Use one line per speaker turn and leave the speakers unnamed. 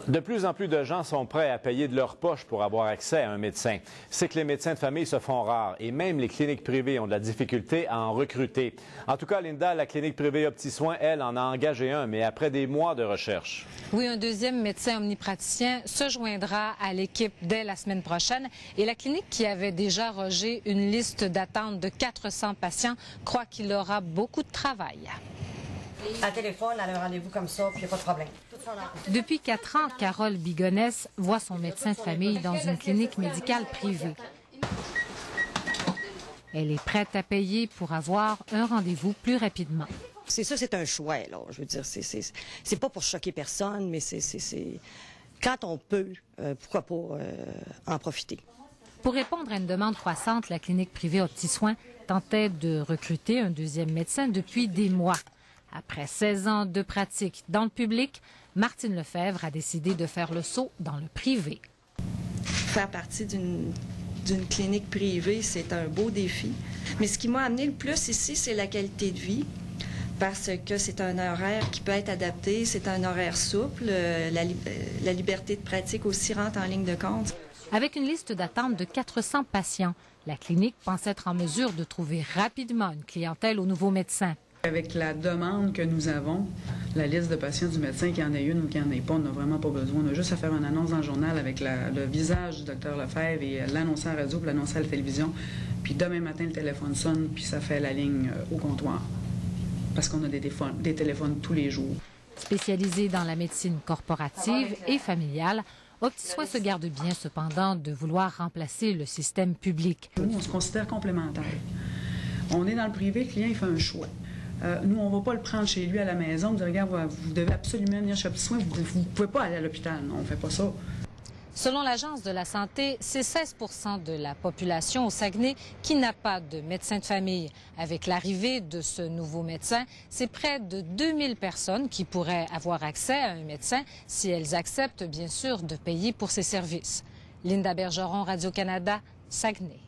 De plus en plus de gens sont prêts à payer de leur poche pour avoir accès à un médecin. C'est que les médecins de famille se font rares et même les cliniques privées ont de la difficulté à en recruter. En tout cas, Linda, la clinique privée OptiSoin, elle, en a engagé un, mais après des mois de recherche.
Oui, un deuxième médecin omnipraticien se joindra à l'équipe dès la semaine prochaine. Et la clinique qui avait déjà rogé une liste d'attente de 400 patients croit qu'il aura beaucoup de travail.
À téléphone, elle a un rendez-vous comme ça, puis il n'y a pas de problème.
Depuis 4 ans, Carole Bigonès voit son médecin de famille dans une clinique médicale privée. Elle est prête à payer pour avoir un rendez-vous plus rapidement.
C'est ça, c'est un choix, là. Je veux dire, c'est pas pour choquer personne, mais c'est quand on peut, pourquoi pas en profiter.
Pour répondre à une demande croissante, la clinique privée OptiSoin tentait de recruter un deuxième médecin depuis des mois. Après 16 ans de pratique dans le public, Martine Lefebvre a décidé de faire le saut dans le privé.
Faire partie d'une clinique privée, c'est un beau défi. Mais ce qui m'a amené le plus ici, c'est la qualité de vie, parce que c'est un horaire qui peut être adapté, c'est un horaire souple, la liberté de pratique aussi rentre en ligne de compte.
Avec une liste d'attente de 400 patients, la clinique pense être en mesure de trouver rapidement une clientèle aux nouveaux médecins.
Avec la demande que nous avons, la liste de patients du médecin, qu'il y en ait une ou qu'il n'y en ait pas, on n'a vraiment pas besoin. On a juste à faire une annonce dans le journal avec le visage du Dr Lefebvre et l'annoncer à la radio puis l'annoncer à la télévision. Puis demain matin, le téléphone sonne, puis ça fait la ligne au comptoir. Parce qu'on a des téléphones tous les jours.
Spécialisée dans la médecine corporative et familiale, OptiSoin se garde bien cependant de vouloir remplacer le système public.
Nous, on se considère complémentaires. On est dans le privé, le client il fait un choix. Nous, on ne va pas le prendre chez lui à la maison, dire, regarde, vous devez absolument venir chez OptiSoin, vous ne pouvez pas aller à l'hôpital. Non, on ne fait pas ça.
Selon l'Agence de la santé, c'est 16 % de la population au Saguenay qui n'a pas de médecin de famille. Avec l'arrivée de ce nouveau médecin, c'est près de 2000 personnes qui pourraient avoir accès à un médecin si elles acceptent, bien sûr, de payer pour ses services. Linda Bergeron, Radio-Canada, Saguenay.